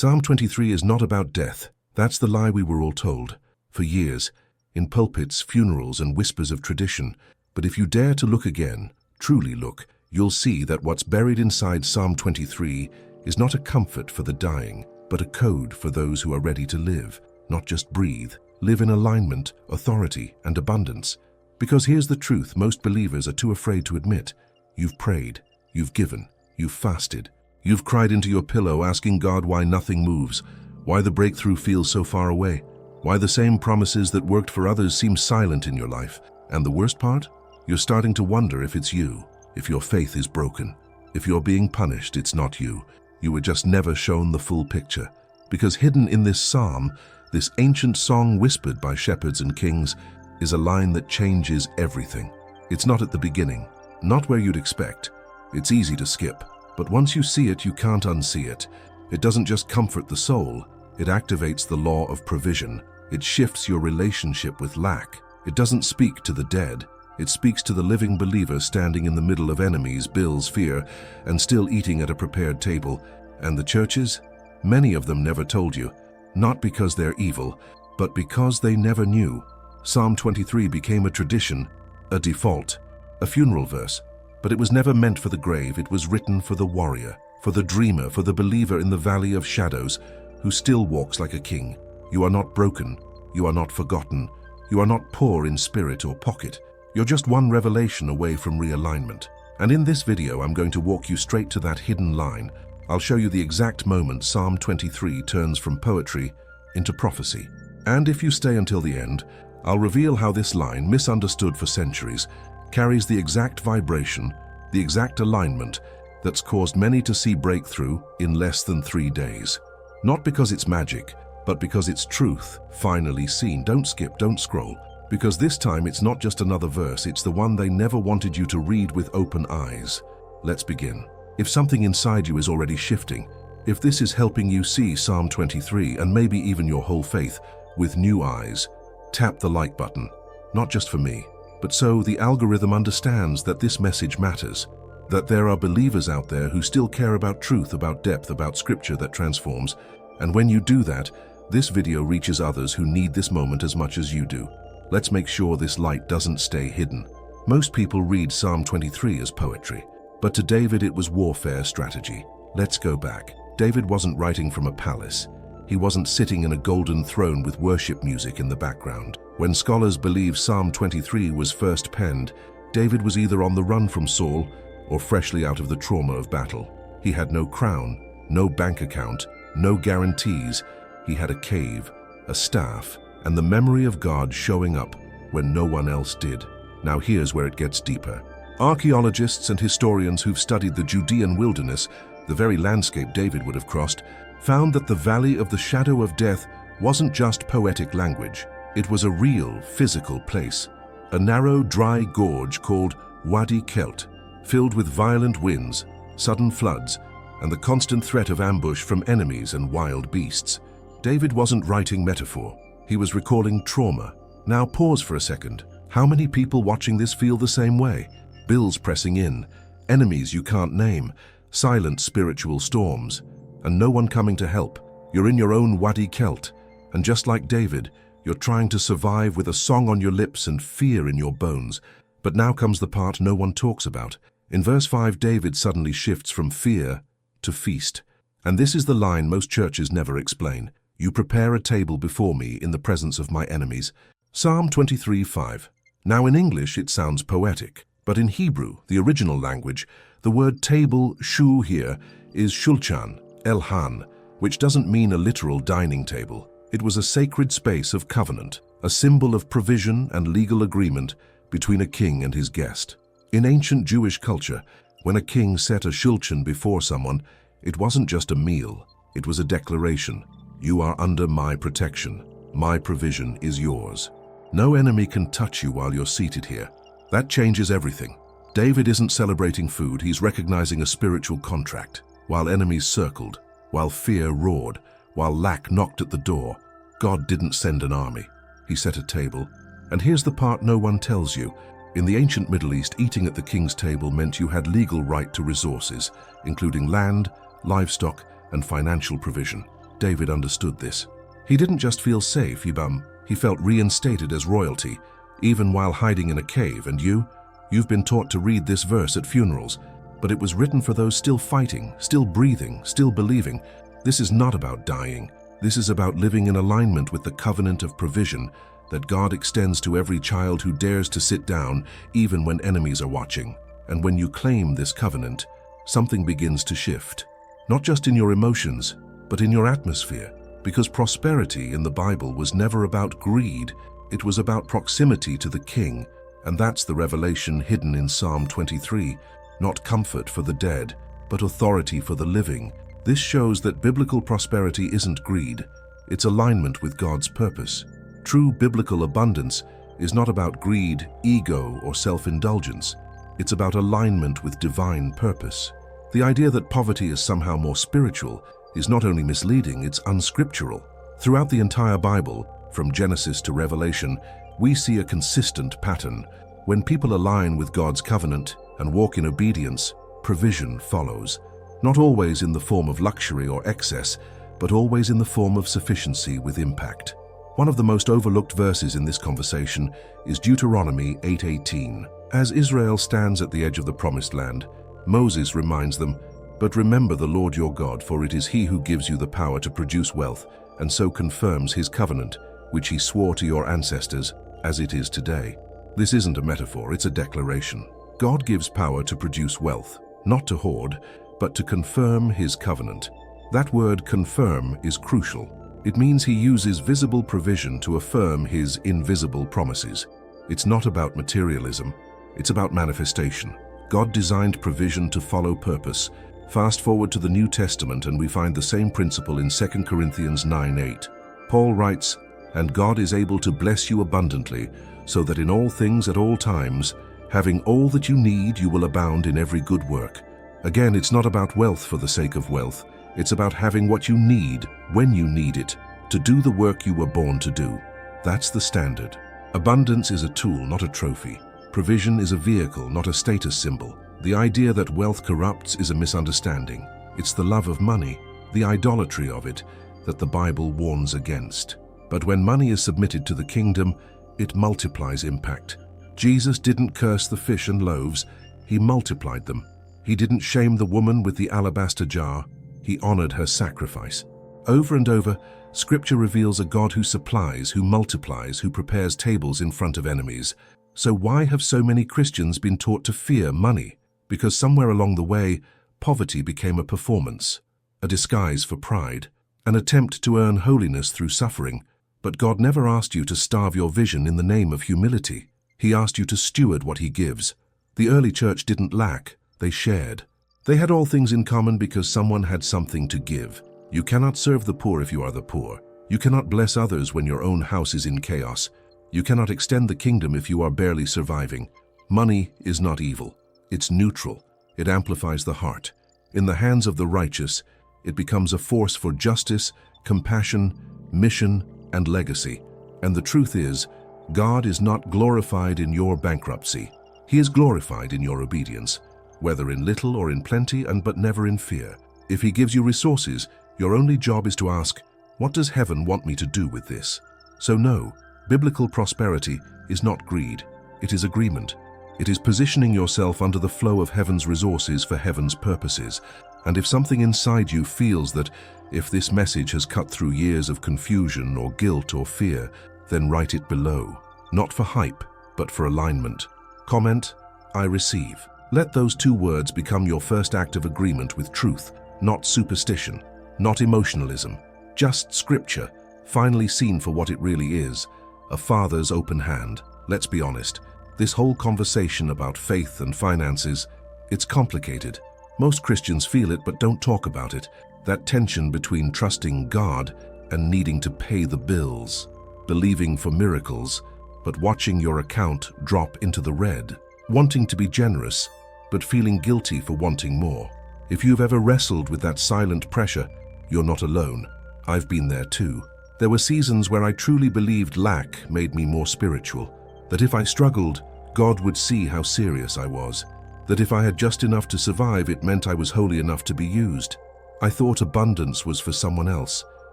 Psalm 23 is not about death. That's the lie we were all told for years, in pulpits, funerals, and whispers of tradition. But if you dare to look again, truly look, you'll see that what's buried inside Psalm 23 is not a comfort for the dying, but a code for those who are ready to live, not just breathe, live in alignment, authority, and abundance. Because here's the truth most believers are too afraid to admit. You've prayed, you've given, you've fasted. You've cried into your pillow asking God why nothing moves, why the breakthrough feels so far away, why the same promises that worked for others seem silent in your life. And the worst part? You're starting to wonder if it's you, if your faith is broken. If you're being punished, it's not you. You were just never shown the full picture. Because hidden in this psalm, this ancient song whispered by shepherds and kings, is a line that changes everything. It's not at the beginning, not where you'd expect. It's easy to skip, but once you see it, you can't unsee it. It doesn't just comfort the soul, it activates the law of provision. It shifts your relationship with lack. It doesn't speak to the dead. It speaks to the living believer standing in the middle of enemies, bills, fear, and still eating at a prepared table. And the churches? Many of them never told you, not because they're evil, but because they never knew. Psalm 23 became a tradition, a default, a funeral verse. But it was never meant for the grave. It was written for the warrior, for the dreamer, for the believer in the valley of shadows, who still walks like a king. You are not broken. You are not forgotten. You are not poor in spirit or pocket. You're just one revelation away from realignment. And in this video, I'm going to walk you straight to that hidden line. I'll show you the exact moment Psalm 23 turns from poetry into prophecy. And if you stay until the end, I'll reveal how this line, misunderstood for centuries, carries the exact vibration, the exact alignment that's caused many to see breakthrough in less than 3 days. Not because it's magic, but because it's truth, finally seen. Don't skip, don't scroll. Because this time it's not just another verse, it's the one they never wanted you to read with open eyes. Let's begin. If something inside you is already shifting, if this is helping you see Psalm 23 and maybe even your whole faith with new eyes, tap the like button. Not just for me, but so the algorithm understands that this message matters, that there are believers out there who still care about truth, about depth, about scripture that transforms. And when you do that, this video reaches others who need this moment as much as you do. Let's make sure this light doesn't stay hidden. Most people read Psalm 23 as poetry, but to David it was warfare strategy. Let's go back. David wasn't writing from a palace. He wasn't sitting in a golden throne with worship music in the background. When scholars believe Psalm 23 was first penned, David was either on the run from Saul or freshly out of the trauma of battle. He had no crown, no bank account, no guarantees. He had a cave, a staff, and the memory of God showing up when no one else did. Now here's where it gets deeper. Archaeologists and historians who've studied the Judean wilderness, the very landscape David would have crossed, found that the valley of the shadow of death wasn't just poetic language. It was a real, physical place. A narrow, dry gorge called Wadi Kelt, filled with violent winds, sudden floods, and the constant threat of ambush from enemies and wild beasts. David wasn't writing metaphor. He was recalling trauma. Now pause for a second. How many people watching this feel the same way? Bills pressing in, enemies you can't name, silent spiritual storms, and no one coming to help. You're in your own Wadi Kelt, and just like David, you're trying to survive with a song on your lips and fear in your bones. But now comes the part no one talks about. In verse 5, David suddenly shifts from fear to feast. And this is the line most churches never explain. You prepare a table before me in the presence of my enemies. Psalm 23:5. Now in English it sounds poetic, but in Hebrew, the original language, the word table, shu here, is shulchan, elhan, which doesn't mean a literal dining table. It was a sacred space of covenant, a symbol of provision and legal agreement between a king and his guest. In ancient Jewish culture, when a king set a shulchan before someone, it wasn't just a meal, it was a declaration. You are under my protection. My provision is yours. No enemy can touch you while you're seated here. That changes everything. David isn't celebrating food, he's recognizing a spiritual contract. While enemies circled, while fear roared, while lack knocked at the door, God didn't send an army. He set a table. And here's the part no one tells you. In the ancient Middle East, eating at the king's table meant you had legal right to resources, including land, livestock, and financial provision. David understood this. He didn't just feel safe, he felt reinstated as royalty, even while hiding in a cave. And you've been taught to read this verse at funerals, but it was written for those still fighting, still breathing, still believing. This is not about dying. This is about living in alignment with the covenant of provision that God extends to every child who dares to sit down even when enemies are watching. And when you claim this covenant, something begins to shift. Not just in your emotions, but in your atmosphere. Because prosperity in the Bible was never about greed, it was about proximity to the King. And that's the revelation hidden in Psalm 23. Not comfort for the dead, but authority for the living. This shows that biblical prosperity isn't greed, it's alignment with God's purpose. True biblical abundance is not about greed, ego, or self-indulgence. It's about alignment with divine purpose. The idea that poverty is somehow more spiritual is not only misleading, it's unscriptural. Throughout the entire Bible, from Genesis to Revelation, we see a consistent pattern. When people align with God's covenant and walk in obedience, provision follows. Not always in the form of luxury or excess, but always in the form of sufficiency with impact. One of the most overlooked verses in this conversation is Deuteronomy 8:18. As Israel stands at the edge of the promised land, Moses reminds them, "But remember the Lord your God, for it is he who gives you the power to produce wealth, and so confirms his covenant, which he swore to your ancestors, as it is today." This isn't a metaphor, it's a declaration. God gives power to produce wealth, not to hoard, but to confirm his covenant. That word confirm is crucial. It means he uses visible provision to affirm his invisible promises. It's not about materialism, it's about manifestation. God designed provision to follow purpose. Fast forward to the New Testament and we find the same principle in 2 Corinthians 9:8. Paul writes, "And God is able to bless you abundantly, so that in all things at all times, having all that you need, you will abound in every good work." Again, it's not about wealth for the sake of wealth. It's about having what you need when you need it, to do the work you were born to do. That's the standard. Abundance is a tool, not a trophy. Provision is a vehicle, not a status symbol. The idea that wealth corrupts is a misunderstanding. It's the love of money, the idolatry of it, that the Bible warns against. But when money is submitted to the kingdom, it multiplies impact. Jesus didn't curse the fish and loaves, he multiplied them. He didn't shame the woman with the alabaster jar, he honored her sacrifice. Over and over, Scripture reveals a God who supplies, who multiplies, who prepares tables in front of enemies. So why have so many Christians been taught to fear money? Because somewhere along the way, poverty became a performance, a disguise for pride, an attempt to earn holiness through suffering. But God never asked you to starve your vision in the name of humility. He asked you to steward what he gives. The early church didn't lack, they shared. They had all things in common because someone had something to give. You cannot serve the poor if you are the poor. You cannot bless others when your own house is in chaos. You cannot extend the kingdom if you are barely surviving. Money is not evil. It's neutral. It amplifies the heart. In the hands of the righteous, it becomes a force for justice, compassion, mission, and legacy. And the truth is, God is not glorified in your bankruptcy. He is glorified in your obedience, whether in little or in plenty, but never in fear. If he gives you resources, your only job is to ask, what does heaven want me to do with this? So no, biblical prosperity is not greed. It is agreement. It is positioning yourself under the flow of heaven's resources for heaven's purposes. And if something inside you feels that if this message has cut through years of confusion or guilt or fear, then write it below. Not for hype, but for alignment. Comment, "I receive." Let those two words become your first act of agreement with truth, not superstition, not emotionalism, just Scripture, finally seen for what it really is, a father's open hand. Let's be honest, this whole conversation about faith and finances, it's complicated. Most Christians feel it but don't talk about it, that tension between trusting God and needing to pay the bills, believing for miracles, but watching your account drop into the red, wanting to be generous, but feeling guilty for wanting more. If you've ever wrestled with that silent pressure, you're not alone. I've been there too. There were seasons where I truly believed lack made me more spiritual, that if I struggled, God would see how serious I was, that if I had just enough to survive, it meant I was holy enough to be used. I thought abundance was for someone else,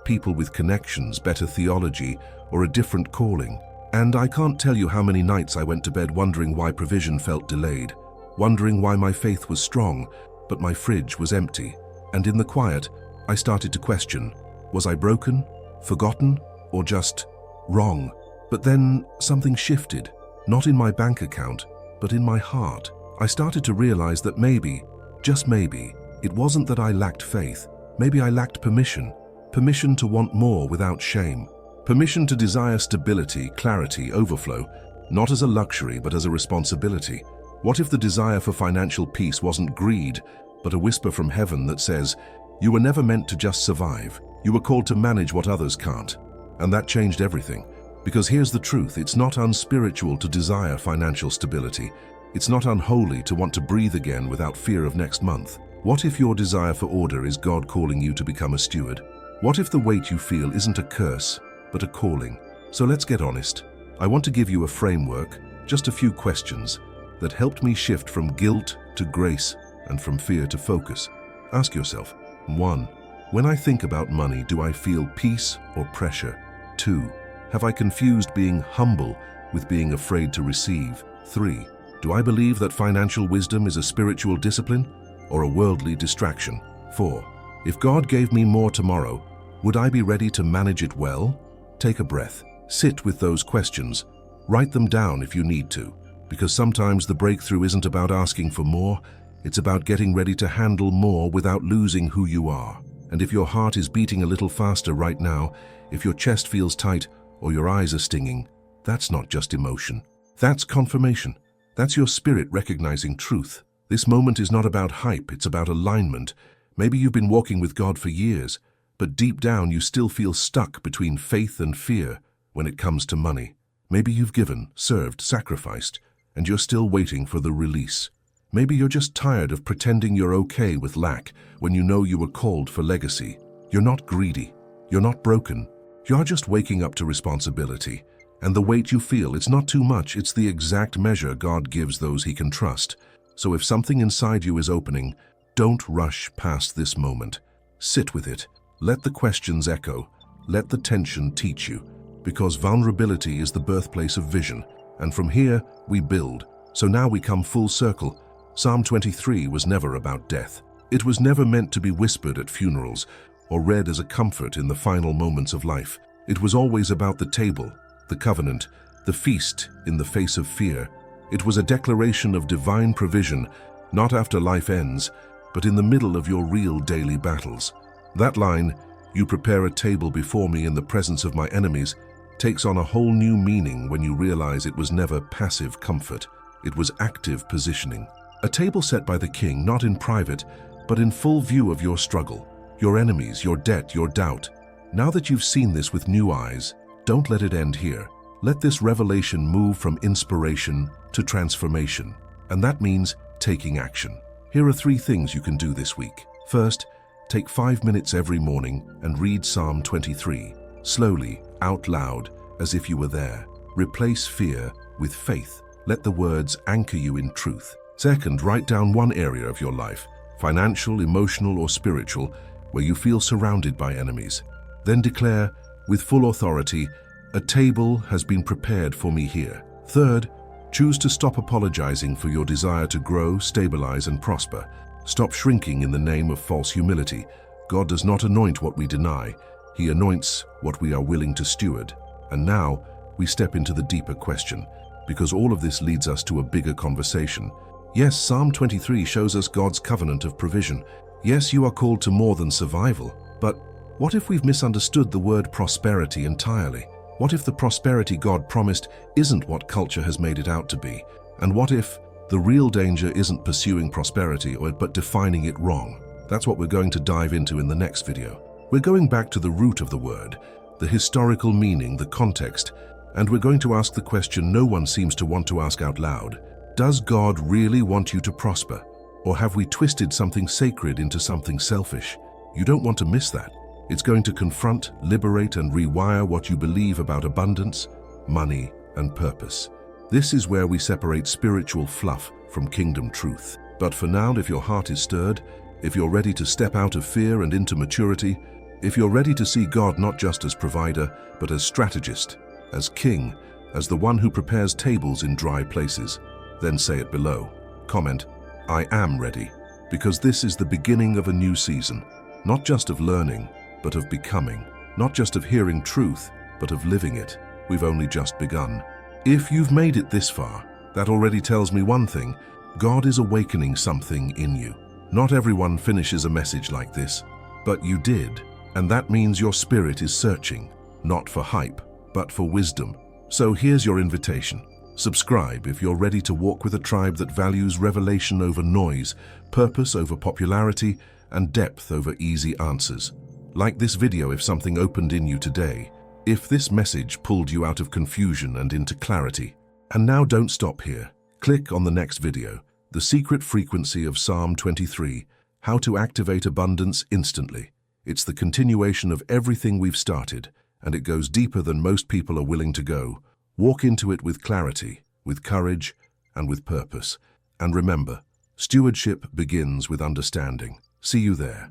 people with connections, better theology, or a different calling. And I can't tell you how many nights I went to bed wondering why provision felt delayed, wondering why my faith was strong, but my fridge was empty. And in the quiet, I started to question, was I broken, forgotten, or just wrong? But then something shifted, not in my bank account, but in my heart. I started to realize that maybe, just maybe, it wasn't that I lacked faith. Maybe I lacked permission. Permission to want more without shame. Permission to desire stability, clarity, overflow, not as a luxury but as a responsibility. What if the desire for financial peace wasn't greed, but a whisper from heaven that says, you were never meant to just survive. You were called to manage what others can't. And that changed everything. Because here's the truth, it's not unspiritual to desire financial stability. It's not unholy to want to breathe again without fear of next month. What if your desire for order is God calling you to become a steward? What if the weight you feel isn't a curse, but a calling? So let's get honest. I want to give you a framework, just a few questions, that helped me shift from guilt to grace and from fear to focus. Ask yourself, 1. When I think about money, do I feel peace or pressure? 2. Have I confused being humble with being afraid to receive? 3. Do I believe that financial wisdom is a spiritual discipline or a worldly distraction? 4. If God gave me more tomorrow, would I be ready to manage it well? Take a breath. Sit with those questions. Write them down if you need to, because sometimes the breakthrough isn't about asking for more, it's about getting ready to handle more without losing who you are. And if your heart is beating a little faster right now, if your chest feels tight or your eyes are stinging, that's not just emotion. That's confirmation. That's your spirit recognizing truth. This moment is not about hype, it's about alignment. Maybe you've been walking with God for years, but deep down you still feel stuck between faith and fear when it comes to money. Maybe you've given, served, sacrificed, and you're still waiting for the release. Maybe you're just tired of pretending you're okay with lack when you know you were called for legacy. You're not greedy. You're not broken. You're just waking up to responsibility. And the weight you feel, it's not too much, it's the exact measure God gives those He can trust. So if something inside you is opening, don't rush past this moment. Sit with it. Let the questions echo. Let the tension teach you. Because vulnerability is the birthplace of vision. And from here, we build. So now we come full circle. Psalm 23 was never about death. It was never meant to be whispered at funerals or read as a comfort in the final moments of life. It was always about the table, the covenant, the feast in the face of fear. It was a declaration of divine provision, not after life ends, but in the middle of your real daily battles. That line, "You prepare a table before me in the presence of my enemies," takes on a whole new meaning when you realize it was never passive comfort. It was active positioning. A table set by the king, not in private, but in full view of your struggle, your enemies, your debt, your doubt. Now that you've seen this with new eyes, don't let it end here. Let this revelation move from inspiration to transformation. And that means taking action. Here are 3 things you can do this week. First, take 5 minutes every morning and read Psalm 23. Slowly, out loud, as if you were there. Replace fear with faith. Let the words anchor you in truth. Second, write down one area of your life, financial, emotional, or spiritual, where you feel surrounded by enemies. Then declare, with full authority, "A table has been prepared for me here." Third, choose to stop apologizing for your desire to grow, stabilize, and prosper. Stop shrinking in the name of false humility. God does not anoint what we deny. He anoints what we are willing to steward. And now, we step into the deeper question, because all of this leads us to a bigger conversation. Yes, Psalm 23 shows us God's covenant of provision. Yes, you are called to more than survival. But what if we've misunderstood the word prosperity entirely? What if the prosperity God promised isn't what culture has made it out to be? And what if the real danger isn't pursuing prosperity, but defining it wrong? That's what we're going to dive into in the next video. We're going back to the root of the word, the historical meaning, the context, and we're going to ask the question no one seems to want to ask out loud. Does God really want you to prosper? Or have we twisted something sacred into something selfish? You don't want to miss that. It's going to confront, liberate, and rewire what you believe about abundance, money, and purpose. This is where we separate spiritual fluff from kingdom truth. But for now, if your heart is stirred, if you're ready to step out of fear and into maturity, If you're ready to see God not just as provider, but as strategist, as king, as the one who prepares tables in dry places, then say it below. Comment, "I am ready," because this is the beginning of a new season, not just of learning, but of becoming, not just of hearing truth, but of living it. We've only just begun. If you've made it this far, that already tells me one thing: God is awakening something in you. Not everyone finishes a message like this, but you did, and that means your spirit is searching, not for hype, but for wisdom. So here's your invitation. Subscribe if you're ready to walk with a tribe that values revelation over noise, purpose over popularity, and depth over easy answers. Like this video if something opened in you today, if this message pulled you out of confusion and into clarity. And now don't stop here. Click on the next video, The Secret Frequency of Psalm 23, How to Activate Abundance Instantly. It's the continuation of everything we've started, and it goes deeper than most people are willing to go. Walk into it with clarity, with courage, and with purpose. And remember, stewardship begins with understanding. See you there.